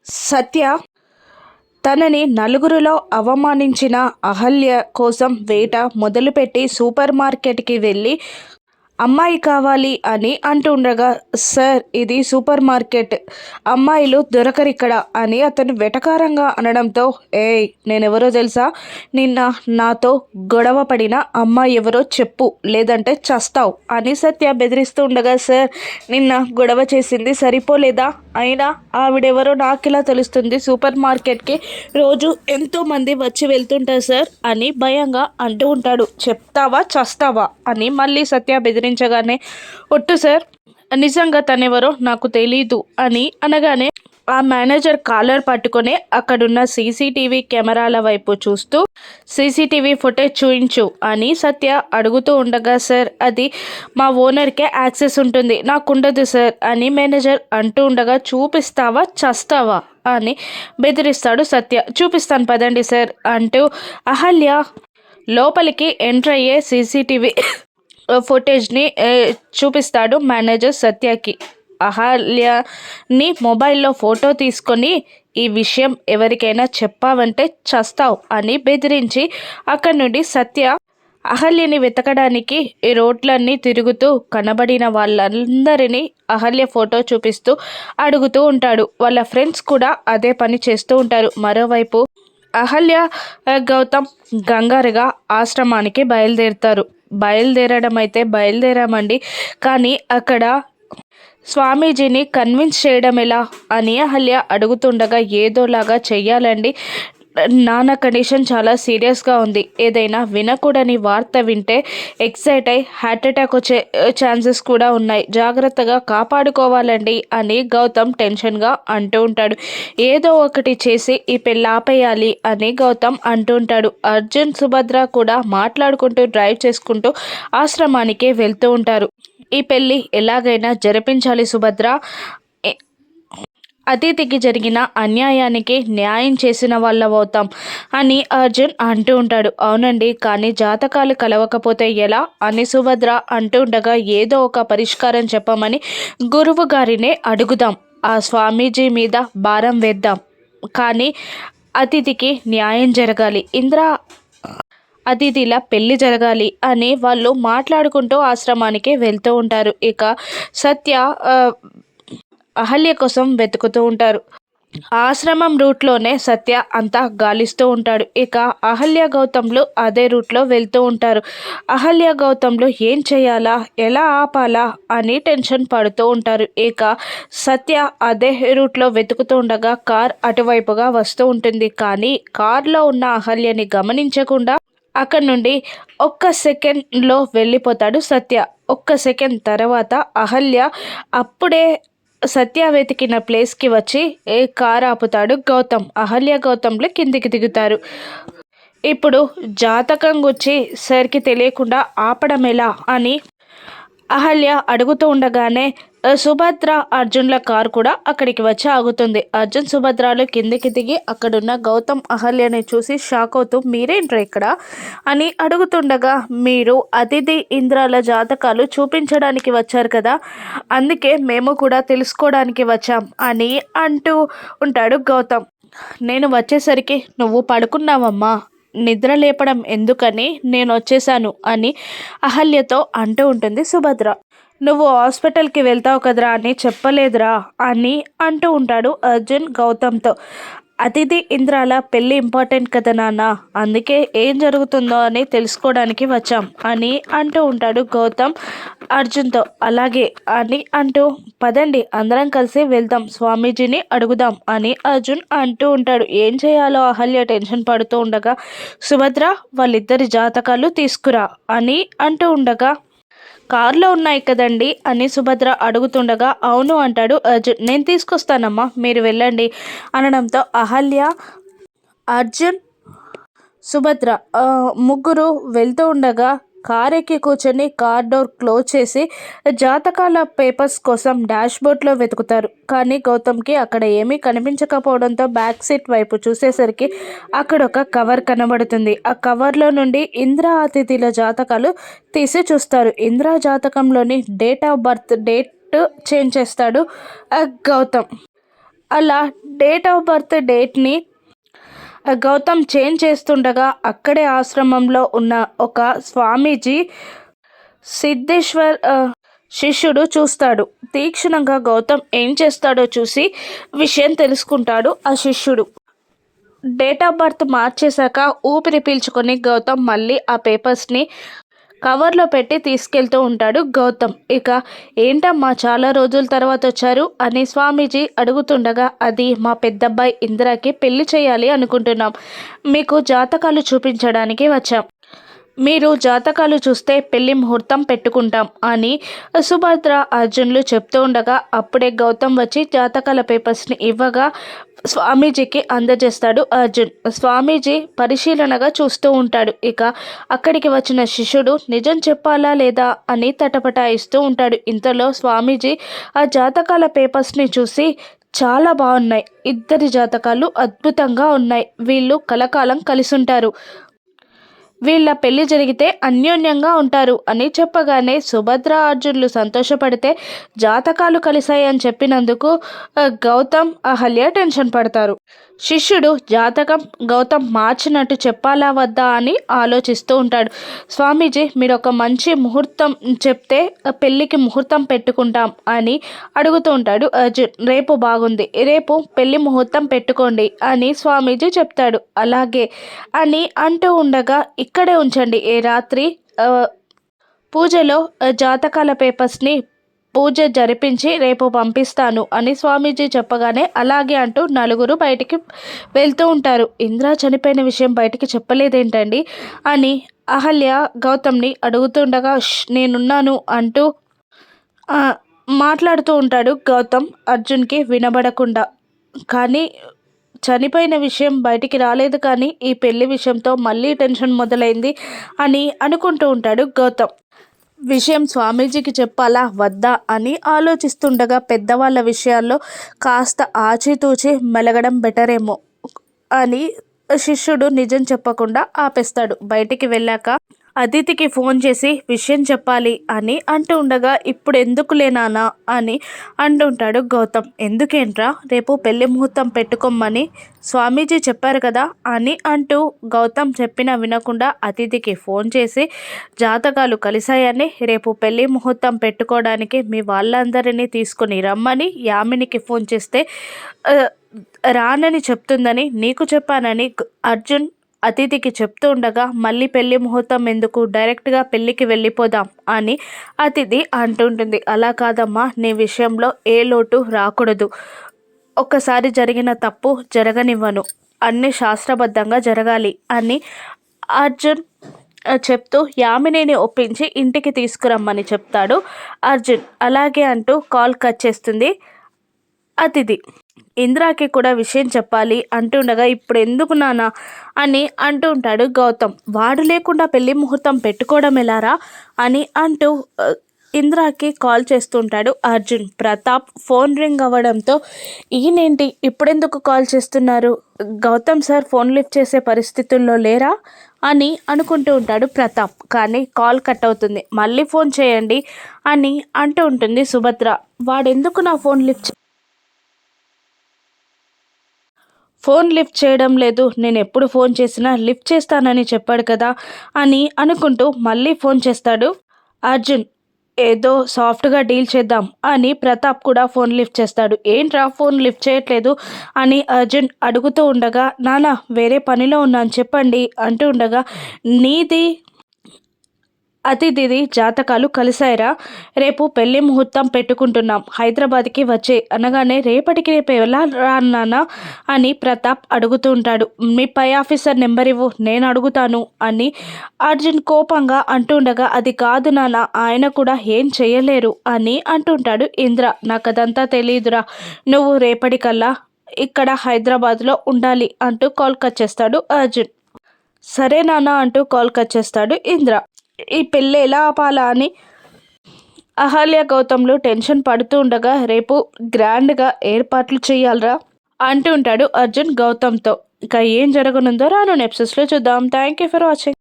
సత్య తనని నలుగురిలో అవమానించిన అహల్య కోసం వేట మొదలుపెట్టి సూపర్ మార్కెట్కి వెళ్ళి అమ్మాయి కావాలి అని అంటుండగా, సార్ ఇది సూపర్ మార్కెట్, అమ్మాయిలు దొరకరిక్కడ అని అతను వెటకారంగా అనడంతో, ఏయ్ నేనెవరో తెలుసా, నిన్న నాతో గొడవ పడిన అమ్మాయి ఎవరో చెప్పు లేదంటే చస్తావు అని సత్య బెదిరిస్తూ ఉండగా, సార్ నిన్న గొడవ చేసింది సరిపోలేదా, అయినా ఆవిడెవరో నాకెలా తెలుస్తుంది, సూపర్ మార్కెట్కి రోజు ఎంతోమంది వచ్చి వెళ్తుంటారు సార్ అని భయంగా అంటూ ఉంటాడు. చెప్తావా చస్తావా అని మళ్ళీ సత్య బెదిరించగానే, ఒట్టు సార్ నిజంగా తనెవరో నాకు తెలీదు అని అనగానే ఆ మేనేజర్ కాలర్ పట్టుకొని అక్కడున్న సీసీటీవీ కెమెరాల వైపు చూస్తూ, సీసీటీవీ ఫుటేజ్ చూయించు అని సత్య అడుగుతూ ఉండగా, సార్ అది మా ఓనర్కే యాక్సెస్ ఉంటుంది, నాకుండదు సార్ అని మేనేజర్ అంటూ ఉండగా, చూపిస్తావా చస్తావా అని బెదిరిస్తాడు సత్య. చూపిస్తాను పదండి సార్ అంటూ అహల్య లోపలికి ఎంటర్ అయ్యే సీసీటీవీ ఫుటేజ్ని చూపిస్తాడు మేనేజర్ సత్యకి. అహల్యని మొబైల్లో ఫోటో తీసుకొని, ఈ విషయం ఎవరికైనా చెప్పావంటే చస్తావు అని బెదిరించి అక్కడి నుండి సత్య అహల్యని వెతకడానికి ఈ రోడ్లన్నీ తిరుగుతూ కనబడిన వాళ్ళందరినీ అహల్య ఫోటో చూపిస్తూ అడుగుతూ ఉంటాడు. వాళ్ళ ఫ్రెండ్స్ కూడా అదే పని చేస్తూ ఉంటారు. మరోవైపు అహల్య గౌతమ్ గంగారుగా ఆశ్రమానికి బయలుదేరడం అయితే బయలుదేరామండి, కానీ అక్కడ స్వామీజీని కన్విన్స్ చేయడం ఎలా అని అహల్య అడుగుతుండగా, ఏదోలాగా చెయ్యాలండి, నాన్న కండిషన్ చాలా సీరియస్గా ఉంది, ఏదైనా వినకూడని వార్త వింటే ఎక్సైట్ అయి హార్ట్ అటాక్ వచ్చే ఛాన్సెస్ కూడా ఉన్నాయి, జాగ్రత్తగా కాపాడుకోవాలండి అని గౌతమ్ టెన్షన్గా అంటూ ఉంటాడు. ఏదో ఒకటి చేసి ఈ పెళ్ళి ఆపేయాలి అని గౌతమ్ అంటూ ఉంటాడు. అర్జున్ సుభద్ర కూడా మాట్లాడుకుంటూ డ్రైవ్ చేసుకుంటూ ఆశ్రమానికి వెళ్తూ ఉంటారు. ఈ పెళ్ళి ఎలాగైనా జరిపించాలి సుభద్ర, అతిథికి జరిగిన అన్యాయానికి న్యాయం చేసిన వాళ్ళమవుతాం అని అర్జున్ అంటూ ఉంటాడు. అవునండి, కానీ జాతకాలు కలవకపోతే ఎలా అని సుభద్ర అంటూ ఉండగా, ఏదో ఒక పరిష్కారం చెప్పమని గురువు గారినే అడుగుదాం, ఆ స్వామీజీ మీద భారం వేద్దాం, కానీ అతిథికి న్యాయం జరగాలి, అతిథిలా పెళ్లి జరగాలి అని వాళ్ళు మాట్లాడుకుంటూ ఆశ్రమానికి వెళ్తూ ఉంటారు. ఇక సత్య అహల్య కోసం వెతుకుతూ ఉంటారు. ఆశ్రమం రూట్లోనే సత్య అంతా గాలిస్తూ ఉంటాడు. ఇక అహల్య గౌతమ్లు అదే రూట్లో వెళ్తూ ఉంటారు. అహల్య గౌతమ్లు ఏం చేయాలా, ఎలా ఆపాలా అని టెన్షన్ పడుతూ ఉంటారు. ఇక సత్య అదే రూట్లో వెతుకుతూ ఉండగా కార్ అటువైపుగా వస్తూ ఉంటుంది. కానీ కార్లో ఉన్న అహల్యని గమనించకుండా అక్కడి నుండి ఒక్క సెకండ్లో వెళ్ళిపోతాడు సత్య. ఒక్క సెకండ్ తర్వాత అహల్య అప్పుడే సత్య వెతికిన ప్లేస్కి వచ్చి కారు ఆపుతాడు గౌతమ్. అహల్య గౌతమ్లు కిందికి దిగుతారు. ఇప్పుడు జాతకం గురించి సార్కి తెలియకుండా ఆపడం ఎలా అని అహల్య అడుగుతూ ఉండగానే సుభద్ర అర్జున్ల కారు కూడా అక్కడికి వచ్చి ఆగుతుంది. అర్జున్ సుభద్రలు కిందికి దిగి అక్కడున్న గౌతమ్ అహల్యని చూసి షాక్ అవుతూ, మీరేంట్రా ఇక్కడ అని అడుగుతుండగా, మీరు అతిథి ఇంద్రాల జాతకాలు చూపించడానికి వచ్చారు కదా, అందుకే మేము కూడా తెలుసుకోవడానికి వచ్చాం అని అంటూ ఉంటాడు గౌతమ్. నేను వచ్చేసరికి నువ్వు పడుకున్నావమ్మా, నిద్ర లేపడం ఎందుకని నేను వచ్చేసాను అని అహల్యతో అంటూ ఉంటుంది సుభద్ర. నువ్వు హాస్పిటల్కి వెళ్తావు కదరా అని చెప్పలేదురా అని అంటూ ఉంటాడు అర్జున్ గౌతమ్తో. అతిథి ఇంద్రాల పెళ్ళి ఇంపార్టెంట్ కదా నాన్న, అందుకే ఏం జరుగుతుందో అని తెలుసుకోవడానికి వచ్చాం అని అంటూ ఉంటాడు గౌతమ్ అర్జున్తో. అలాగే అని అంటూ, పదండి అందరం కలిసి వెళ్దాం, స్వామీజీని అడుగుదాం అని అర్జున్ అంటూ ఉంటాడు. ఏం చేయాలో అహల్య టెన్షన్ పడుతూ ఉండగా, సుభద్ర వాళ్ళిద్దరి జాతకాలు తీసుకురా అని అంటూ ఉండగా, కారులో ఉన్నాయి కదండి అని సుభద్ర అడుగుతుండగా, అవును అంటాడు అర్జున్. నేను తీసుకొస్తానమ్మా, మీరు వెళ్ళండి అనడంతో అహల్య, అర్జున్, సుభద్ర ముగ్గురు వెళ్తూ ఉండగా కార్ ఎక్కి కూర్చొని కార్ డోర్ క్లోజ్ చేసి జాతకాల పేపర్స్ కోసం డాష్ బోర్డ్లో వెతుకుతారు. కానీ గౌతమ్కి అక్కడ ఏమీ కనిపించకపోవడంతో బ్యాక్ సీట్ వైపు చూసేసరికి అక్కడ ఒక కవర్ కనబడుతుంది. ఆ కవర్లో నుండి ఇంద్ర అతిథిల జాతకాలు తీసి చూస్తారు. ఇంద్ర జాతకంలోని date of birth date change చేస్తాడు గౌతమ్. అలా డేట్ ఆఫ్ బర్త్ డేట్ని గౌతమ్ చేంజ్ చేస్తుండగా అక్కడే ఆశ్రమంలో ఉన్న ఒక స్వామీజీ సిద్ధేశ్వర్ శిష్యుడు చూస్తాడు. తీక్షణంగా గౌతమ్ ఏం చేస్తాడో చూసి విషయం తెలుసుకుంటాడు ఆ శిష్యుడు. డేట్ ఆఫ్ బర్త్ మార్చేశాక ఊపిరి పీల్చుకొని గౌతమ్ మళ్ళీ ఆ పేపర్స్ని కవర్లో పెట్టి తీసుకెళ్తూ ఉంటాడు గౌతమ్. ఇక ఏంటమ్మా చాలా రోజుల తర్వాత వచ్చారు అని స్వామీజీ అడుగుతుండగా, అది మా పెద్దబ్బాయి ఇందిరాకి పెళ్లి చేయాలి అనుకుంటున్నాం, మీకు జాతకాలు చూపించడానికి వచ్చాం, మీరు జాతకాలు చూస్తే పెళ్లి ముహూర్తం పెట్టుకుంటాం అని సుభద్ర అర్జున్లు చెప్తూ ఉండగా అప్పుడే గౌతమ్ వచ్చి జాతకాల పేపర్స్ని ఇవ్వగా స్వామీజీకి అందజేస్తాడు అర్జున్. స్వామీజీ పరిశీలనగా చూస్తూ ఉంటాడు. ఇక అక్కడికి వచ్చిన శిష్యుడు నిజం చెప్పాలా లేదా అని తటపటాయిస్తూ ఉంటాడు. ఇంతలో స్వామీజీ ఆ జాతకాల పేపర్స్ని చూసి, చాలా బాగున్నాయి, ఇద్దరి జాతకాలు అద్భుతంగా ఉన్నాయి, వీళ్ళు కలకాలం కలిసుంటారు, వీళ్ళ పెళ్లి జరిగితే అన్యోన్యంగా ఉంటారు అని చెప్పగానే సుభద్ర అర్జున్లు సంతోషపడితే జాతకాలు కలిశాయని చెప్పినందుకు గౌతమ్ అహల్య టెన్షన్ పడతారు. శిష్యుడు జాతకం గౌతమ్ మార్చినట్టు చెప్పాలా వద్దా అని ఆలోచిస్తూ ఉంటాడు. స్వామీజీ మీరు ఒక మంచి ముహూర్తం చెప్తే పెళ్ళికి ముహూర్తం పెట్టుకుంటాం అని అడుగుతూ ఉంటాడు అర్జున్. రేపు బాగుంది, రేపు పెళ్లి ముహూర్తం పెట్టుకోండి అని స్వామీజీ చెప్తాడు. అలాగే అని అంటూ ఉండగా ఇక్కడే ఉంచండి, ఏ రాత్రి పూజలో జాతకాల పేపర్స్ని పూజ జరిపించి రేపు పంపిస్తాను అని స్వామీజీ చెప్పగానే అలాగే అంటూ నలుగురు బయటికి వెళ్తూ ఉంటారు. ఇంద్ర చనిపోయిన విషయం బయటికి చెప్పలేదేంటండి అని అహల్య గౌతమ్ని అడుగుతుండగా నేనున్నాను అంటూ మాట్లాడుతూ ఉంటాడు గౌతమ్ అర్జున్కి వినబడకుండా. కానీ చనిపోయిన విషయం బయటికి రాలేదు, కానీ ఈ పెళ్లి విషయంతో మళ్ళీ టెన్షన్ మొదలైంది అని అనుకుంటూ ఉంటాడు గౌతమ్. విషయం స్వామీజీకి చెప్పాలా వద్దా అని ఆలోచిస్తుండగా పెద్దవాళ్ళ విషయాల్లో కాస్త ఆచితూచి మెలగడం బెటరేమో అని శిష్యుడు నిజం చెప్పకుండా ఆపేస్తాడు. బయటికి వెళ్ళాక అదితికి ఫోన్ చేసి విషయం చెప్పాలి అని అంటూ ఉండగా, ఇప్పుడు ఎందుకులే నాన్న అని అంటుంటాడు గౌతమ్. ఎందుకేంట్రా, రేపు పెళ్లి ముహూర్తం పెట్టుకోమని స్వామీజీ చెప్పారు కదా అని అంటూ గౌతమ్ చెప్పినా వినకుండా అతిథికి ఫోన్ చేసి జాతకాలు కలిశాయని రేపు పెళ్లి ముహూర్తం పెట్టుకోవడానికి మీ వాళ్ళందరినీ తీసుకుని రమ్మని యామినికి ఫోన్ చేస్తే రానని చెప్తుందని నీకు చెప్పానని అర్జున్ అతిథికి చెప్తూ ఉండగా, మళ్ళీ పెళ్లి ముహూర్తం ఎందుకు, డైరెక్ట్గా పెళ్ళికి వెళ్ళిపోదాం అని అతిథి అంటుంటుంది. అలా కాదమ్మా, నీ విషయంలో ఏ లోటు రాకూడదు, ఒక్కసారి జరిగిన తప్పు జరగనివ్వను, అన్నీ శాస్త్రబద్ధంగా జరగాలి అని అర్జున్ చెప్తూ యామినిని ఒప్పించి ఇంటికి తీసుకురమ్మని చెప్తాడు అర్జున్. అలాగే అంటూ కాల్ కట్ చేస్తుంది అతిథి. ఇంద్రాకి కూడా విషయం చెప్పాలి అంటుండగా, ఇప్పుడు ఎందుకు నానా అని అంటూ ఉంటాడు గౌతమ్. వాడు లేకుండా పెళ్లి ముహూర్తం పెట్టుకోవడం ఎలారా అని అంటూ ఇంద్రాకి కాల్ చేస్తుంటాడు అర్జున్. ప్రతాప్ ఫోన్ రింగ్ అవ్వడంతో ఈయనేంటి ఇప్పుడెందుకు కాల్ చేస్తున్నారు, గౌతమ్ సార్ ఫోన్ లిఫ్ట్ చేసే పరిస్థితుల్లో లేరా అని అనుకుంటూ ఉంటాడు ప్రతాప్. కానీ కాల్ కట్ అవుతుంది. మళ్ళీ ఫోన్ చేయండి అని అంటూ ఉంటుంది సుభద్ర. వాడెందుకు నా ఫోన్ లిఫ్ట్ చేయడం లేదు, నేను ఎప్పుడు ఫోన్ చేసినా లిఫ్ట్ చేస్తానని చెప్పాడు కదా అని అనుకుంటూ మళ్ళీ ఫోన్ చేస్తాడు అర్జున్. ఏదో సాఫ్ట్గా డీల్ చేద్దాం అని ప్రతాప్ కూడా ఫోన్ లిఫ్ట్ చేస్తాడు. ఏంట్రా ఫోన్ లిఫ్ట్ చేయట్లేదు అని అర్జున్ అడుగుతూ ఉండగా, నానా వేరే పనిలో ఉన్నాను చెప్పండి అంటూ ఉండగా, నీది అతిథిది జాతకాలు కలిశాయిరా, రేపు పెళ్లి ముహూర్తం పెట్టుకుంటున్నాం, హైదరాబాద్కి వచ్చే అనగానే రేపటికి రేపు ఎలా రానా అని ప్రతాప్ అడుగుతూ ఉంటాడు. మీ పై ఆఫీసర్ నెంబర్ ఇవ్వు, నేను అడుగుతాను అని అర్జున్ కోపంగా అంటుండగా, అది కాదు నాన్న, ఆయన కూడా ఏం చేయలేరు అని అంటుంటాడు ఇంద్ర. నాకు అదంతా తెలియదురా, నువ్వు రేపటికల్లా ఇక్కడ హైదరాబాద్లో ఉండాలి అంటూ కాల్ కట్ చేస్తాడు అర్జున్. సరే నాన్న అంటూ కాల్ కట్ చేస్తాడు ఇంద్ర. ఈ పెళ్ళి ఎలా ఆపాలా అని అహల్య గౌతమ్లు టెన్షన్ పడుతూ ఉండగా, రేపు గ్రాండ్గా ఏర్పాట్లు చేయాలరా అంటూ ఉంటాడు అర్జున్ గౌతమ్తో. ఇక ఏం జరగనుందో రాను ఎపిసోడ్స్లో చూద్దాం. Thank you for watching.